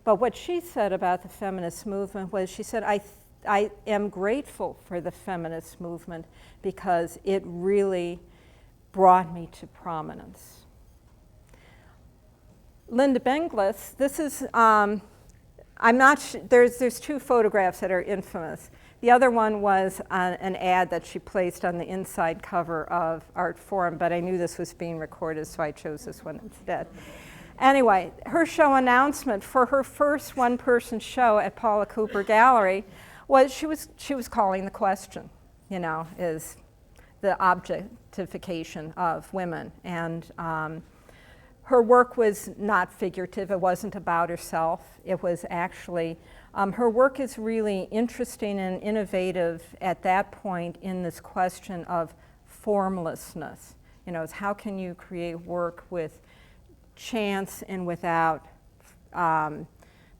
But what she said about the feminist movement was, she said, I am grateful for the feminist movement because it really brought me to prominence. Linda Benglis, this is, I'm not sure, there's two photographs that are infamous. The other one was an ad that she placed on the inside cover of Art Forum, but I knew this was being recorded, so I chose this one instead. Anyway, her show announcement for her first one-person show at Paula Cooper Gallery was she was calling the question, is the objectification of women. And her work was not figurative. It wasn't about herself. It was actually, her work is really interesting and innovative at that point in this question of formlessness. Is how can you create work with chance and without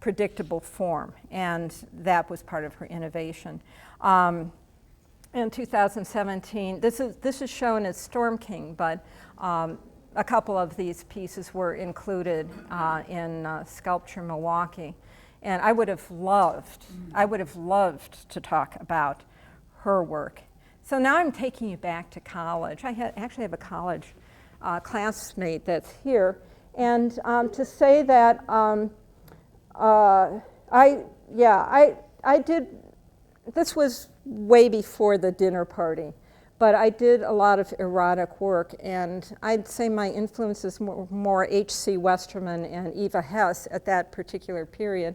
predictable form, and that was part of her innovation. In 2017, this is shown as Storm King, but a couple of these pieces were included in Sculpture Milwaukee, and I would have loved to talk about her work. So now I'm taking you back to college. I actually have a college classmate that's here. And to say that I did, this was way before the dinner party, but I did a lot of erotic work, and I'd say my influences were more H.C. Westerman and Eva Hesse at that particular period,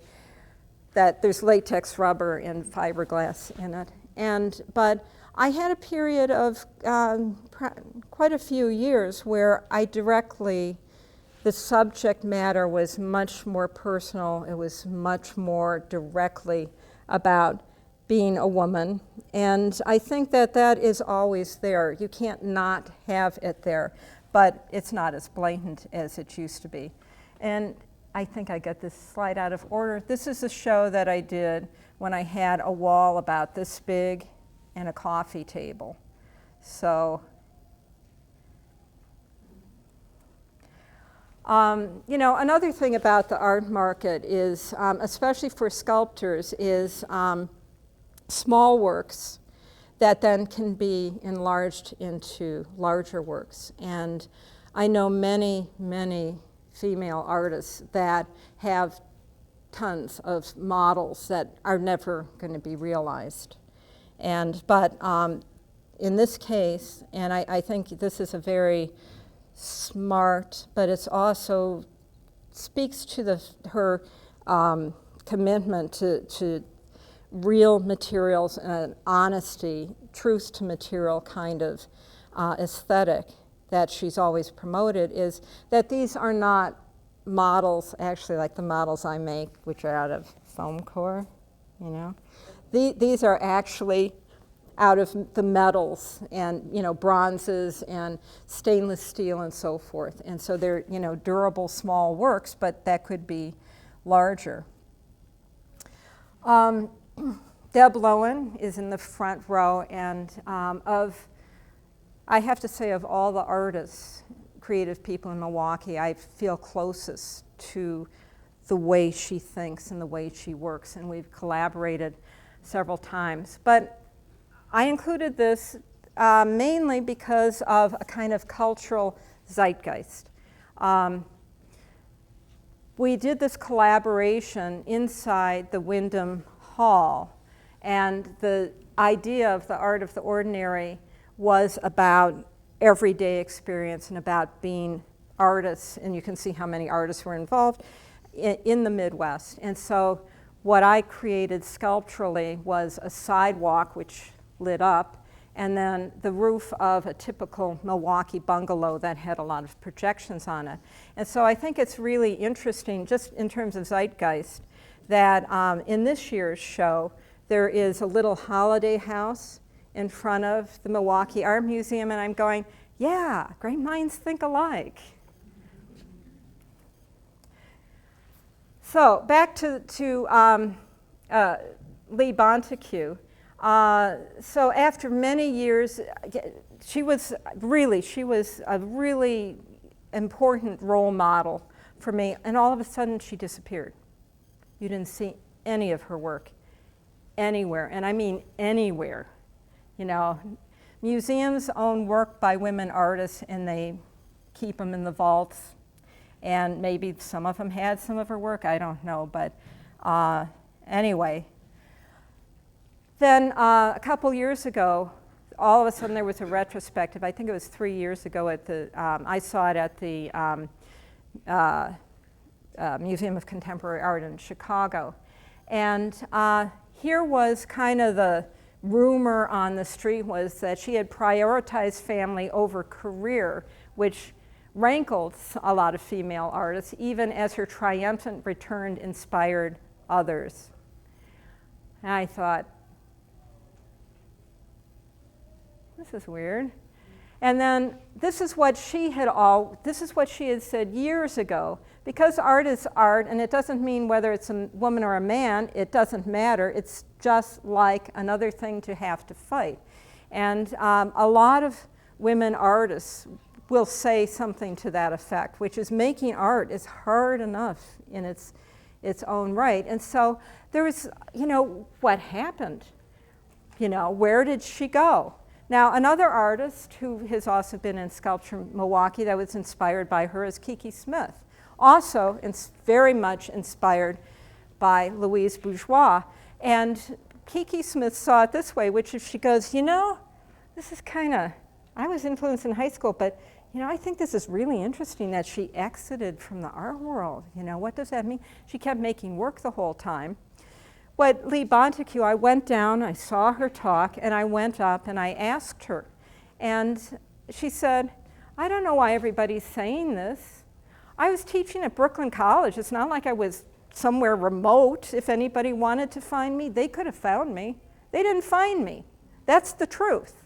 that there's latex rubber and fiberglass in it. But I had a period of quite a few years where the subject matter was much more personal. It was much more directly about being a woman. And I think that is always there. You can't not have it there, but it's not as blatant as it used to be. And I think I got this slide out of order. This is a show that I did when I had a wall about this big and a coffee table. So, another thing about the art market is, especially for sculptors, is small works that then can be enlarged into larger works. And I know many, many female artists that have tons of models that are never going to be realized. But in this case, and I think this is a very smart, but it's also speaks to her commitment to real materials and honesty, truth to material kind of aesthetic that she's always promoted, is that these are not models, actually like the models I make, which are out of foam core, you know. These are actually out of the metals and, you know, bronzes and stainless steel and so forth. And so they're, you know, durable small works, but that could be larger. Deb Lowen is in the front row, and I have to say, of all the artists, creative people in Milwaukee, I feel closest to the way she thinks and the way she works, and we've collaborated several times. But I included this mainly because of a kind of cultural zeitgeist. We did this collaboration inside the Wyndham Hall, and the idea of the art of the ordinary was about everyday experience and about being artists, and you can see how many artists were involved in the Midwest. And so what I created sculpturally was a sidewalk which lit up, and then the roof of a typical Milwaukee bungalow that had a lot of projections on it. And so I think it's really interesting, just in terms of zeitgeist, that in this year's show, there is a little holiday house in front of the Milwaukee Art Museum, and I'm going, yeah, great minds think alike. So back to Lee Bontekou. So after many years, she was a really important role model for me, and all of a sudden she disappeared. You didn't see any of her work anywhere, and I mean anywhere. You know, museums own work by women artists, and they keep them in the vaults, and maybe some of them had some of her work, I don't know, but anyway. Then a couple years ago, all of a sudden there was a retrospective. I think it was 3 years ago at the, I saw it at the Museum of Contemporary Art in Chicago. And here was kind of the rumor on the street was that she had prioritized family over career, which rankled a lot of female artists, even as her triumphant return inspired others. And I thought, this is weird. And then this is what she had said years ago. Because art is art, and it doesn't mean whether it's a woman or a man, it doesn't matter. It's just like another thing to have to fight. And a lot of women artists will say something to that effect, which is making art is hard enough in its own right. And so there was, you know, what happened? You know, where did she go? Now, another artist who has also been in Sculpture Milwaukee that was inspired by her is Kiki Smith. Also very much inspired by Louise Bourgeois. And Kiki Smith saw it this way, which is she goes, you know, this is kind of, I was influenced in high school, but you know, I think this is really interesting that she exited from the art world. You know, what does that mean? She kept making work the whole time. What Lee Bontekou, I went down, I saw her talk, and I went up and I asked her. And she said, I don't know why everybody's saying this. I was teaching at Brooklyn College. It's not like I was somewhere remote. If anybody wanted to find me, they could have found me. They didn't find me. That's the truth.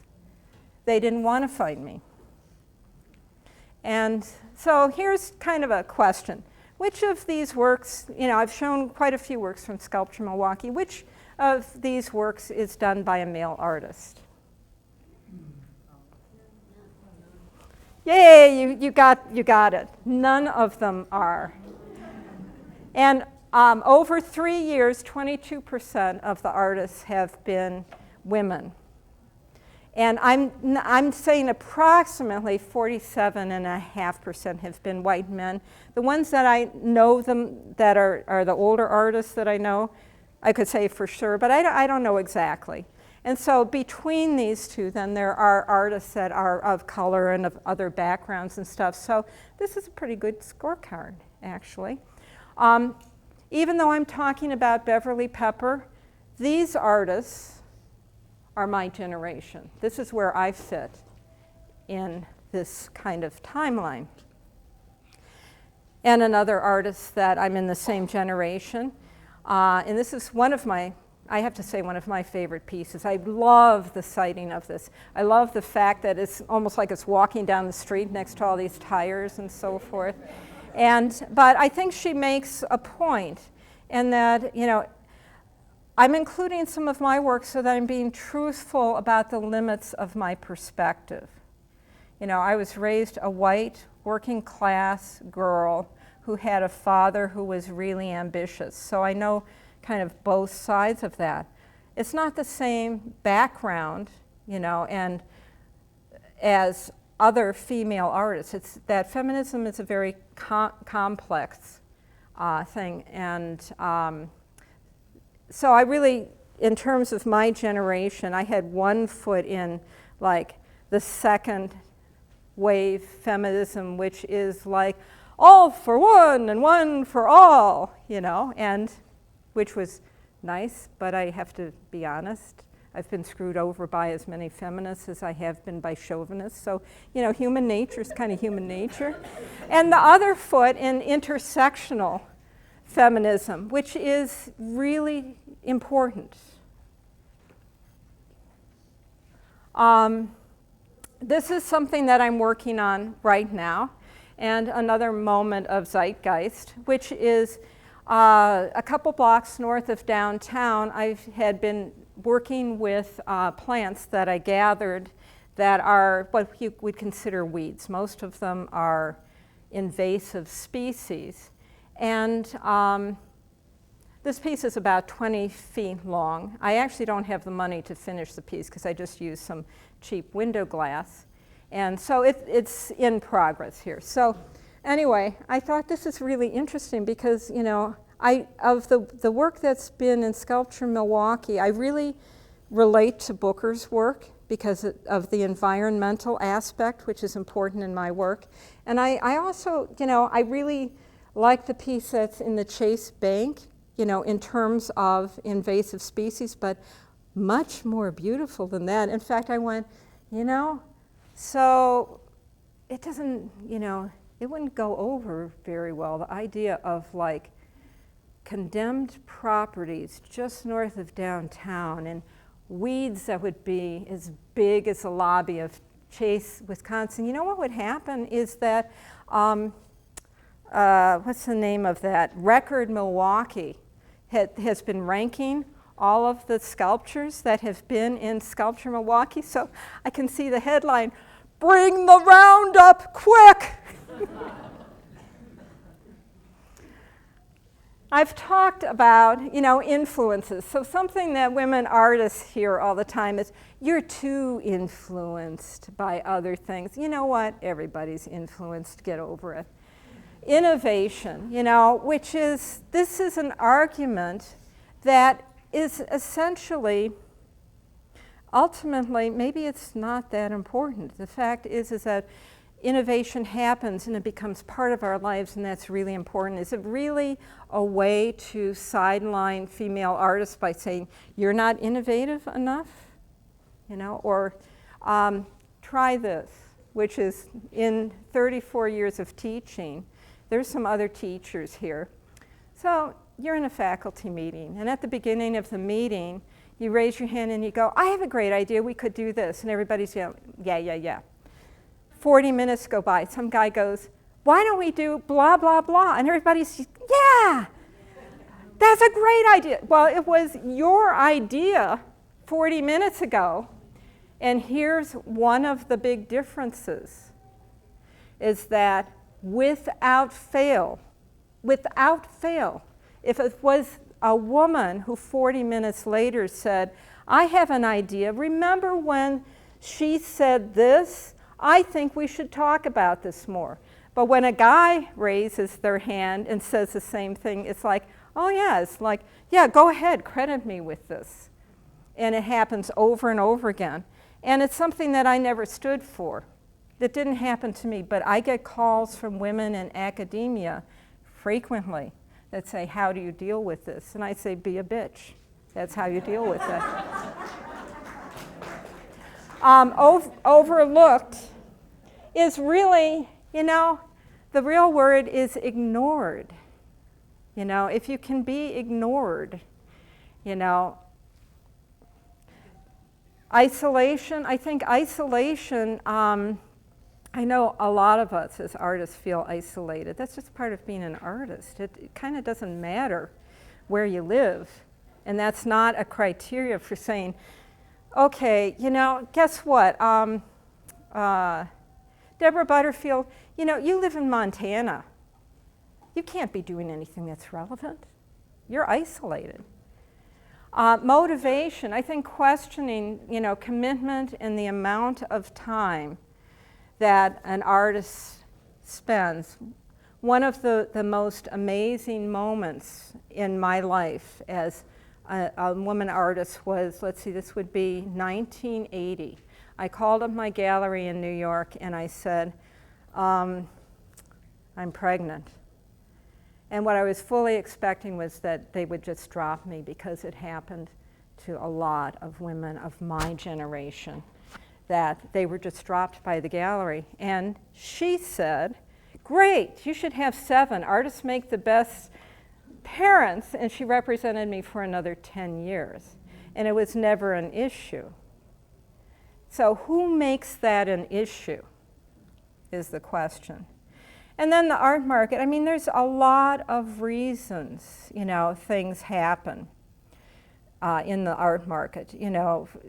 They didn't want to find me. And so here's kind of a question. Which of these works, you know, I've shown quite a few works from Sculpture Milwaukee. Which of these works is done by a male artist? Yay, you got it. None of them are. And over 3 years, 22% of the artists have been women. And I'm saying approximately 47.5% have been white men. The ones that I know them that are the older artists that I know, I could say for sure, but I don't know exactly. And so between these two, then there are artists that are of color and of other backgrounds and stuff. So this is a pretty good scorecard, actually. Even though I'm talking about Beverly Pepper, these artists are my generation. This is where I fit in this kind of timeline. And another artist that I'm in the same generation. And this is one of my, I have to say, one of my favorite pieces. I love the sighting of this. I love the fact that it's almost like it's walking down the street next to all these tires and so forth. But I think she makes a point in that, you know, I'm including some of my work so that I'm being truthful about the limits of my perspective. You know, I was raised a white, working class girl who had a father who was really ambitious. So I know kind of both sides of that. It's not the same background, you know, and as other female artists. It's that feminism is a very complex thing. And so I really, in terms of my generation, I had one foot in like the second wave feminism, which is like all for one and one for all, you know, and which was nice, but I have to be honest, I've been screwed over by as many feminists as I have been by chauvinists. So, you know, human nature is kind of human nature. And the other foot in intersectional feminism, which is really important. This is something that I'm working on right now, and another moment of Zeitgeist, which is a couple blocks north of downtown. I had been working with plants that I gathered that are what you would consider weeds. Most of them are invasive species. And this piece is about 20 feet long. I actually don't have the money to finish the piece because I just used some cheap window glass. And so it's in progress here. So anyway, I thought this is really interesting because, you know, of the work that's been in Sculpture Milwaukee, I really relate to Booker's work because of the environmental aspect, which is important in my work. And I also, you know, I really like the piece that's in the Chase Bank, you know, in terms of invasive species, but much more beautiful than that. In fact, I went, you know, so it doesn't, you know, it wouldn't go over very well, the idea of like condemned properties just north of downtown and weeds that would be as big as the lobby of Chase, Wisconsin. You know what would happen is that, what's the name of that? Record Milwaukee has been ranking all of the sculptures that have been in Sculpture Milwaukee. So I can see the headline, "Bring the Roundup quick!" I've talked about, you know, influences. So something that women artists hear all the time is, you're too influenced by other things. You know what? Everybody's influenced. Get over it. Innovation, you know, which is, this is an argument that is essentially, ultimately, maybe it's not that important. The fact is that innovation happens and it becomes part of our lives, and that's really important. Is it really a way to sideline female artists by saying, you're not innovative enough? You know, or try this, which is in 34 years of teaching, there's some other teachers here. So you're in a faculty meeting, and at the beginning of the meeting, you raise your hand and you go, I have a great idea, we could do this. And everybody's yelling, yeah, yeah, yeah. 40 minutes go by, some guy goes, why don't we do blah, blah, blah? And everybody's, yeah, that's a great idea. Well, it was your idea 40 minutes ago. And here's one of the big differences, is that without fail, if it was a woman who 40 minutes later said, I have an idea. Remember when she said this, I think we should talk about this more. But when a guy raises their hand and says the same thing, it's like, oh yeah, it's like, yeah, go ahead, credit me with this. And it happens over and over again. And it's something that I never stood for. That didn't happen to me, but I get calls from women in academia frequently that say, how do you deal with this? And I say, be a bitch. That's how you deal with it. Overlooked is really, the real word is ignored. If you can be ignored, isolation, I think isolation, I know a lot of us as artists feel isolated. That's just part of being an artist. It kind of doesn't matter where you live. And that's not a criteria for saying, okay, guess what? Deborah Butterfield, you live in Montana. You can't be doing anything that's relevant. You're isolated. Motivation, I think questioning, commitment and the amount of time that an artist spends. One of the most amazing moments in my life as a woman artist was, let's see, this would be 1980. I called up my gallery in New York and I said, I'm pregnant. And what I was fully expecting was that they would just drop me, because it happened to a lot of women of my generation, that they were just dropped by the gallery. And she said, great, you should have 7. Artists make the best parents. And she represented me for another 10 years. And it was never an issue. So who makes that an issue is the question. And then the art market, I mean, there's a lot of reasons, things happen in the art market.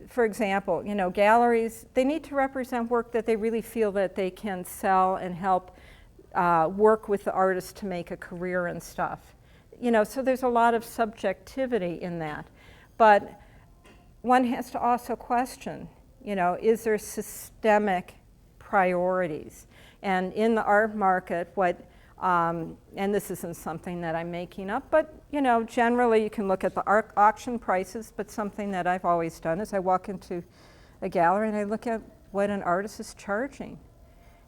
For example, galleries, they need to represent work that they really feel that they can sell and help work with the artist to make a career and stuff. So there's a lot of subjectivity in that. But one has to also question, is there systemic priorities? And in the art market, and this isn't something that I'm making up, but generally you can look at the auction prices, but something that I've always done is I walk into a gallery and I look at what an artist is charging.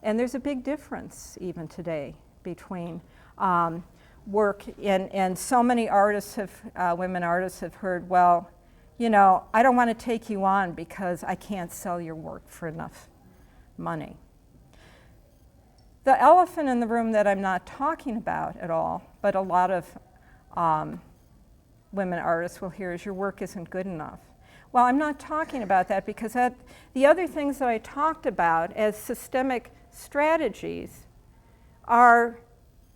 And there's a big difference even today between work, and so many artists women artists have heard, well, I don't want to take you on because I can't sell your work for enough money. The elephant in the room that I'm not talking about at all, but a lot of women artists will hear, is your work isn't good enough. Well, I'm not talking about that, because the other things that I talked about as systemic strategies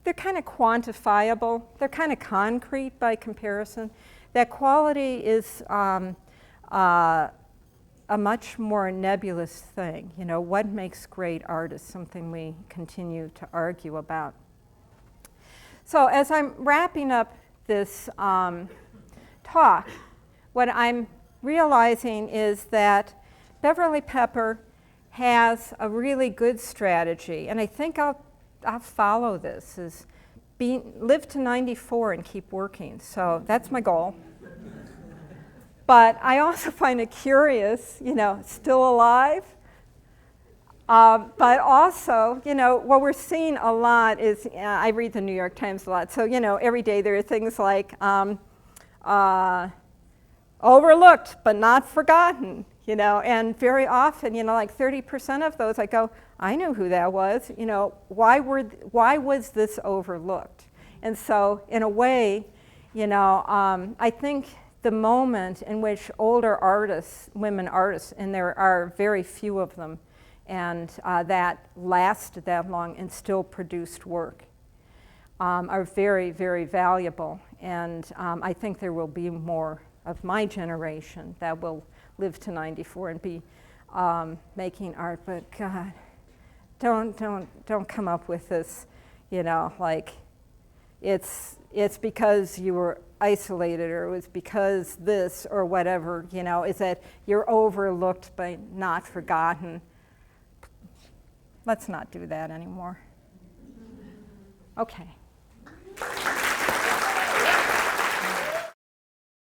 they're kind of quantifiable, they're kind of concrete by comparison. That quality is a much more nebulous thing. What makes great art is something we continue to argue about. So as I'm wrapping up this talk, what I'm realizing is that Beverly Pepper has a really good strategy, and I think I'll follow this, is live to 94 and keep working. So that's my goal. But I also find it curious, still alive. But also, what we're seeing a lot is, I read the New York Times a lot, so, every day there are things like overlooked but not forgotten, and very often, like 30% of those, I go, I knew who that was, why was this overlooked? And so, in a way, I think the moment in which older artists, women artists, and there are very few of them, and that lasted that long and still produced work, are very, very valuable. And I think there will be more of my generation that will live to 94 and be making art. But God, don't come up with this, like it's because you were isolated, or it was because this or whatever, you know, is that you're overlooked but not forgotten. Let's not do that anymore. Okay.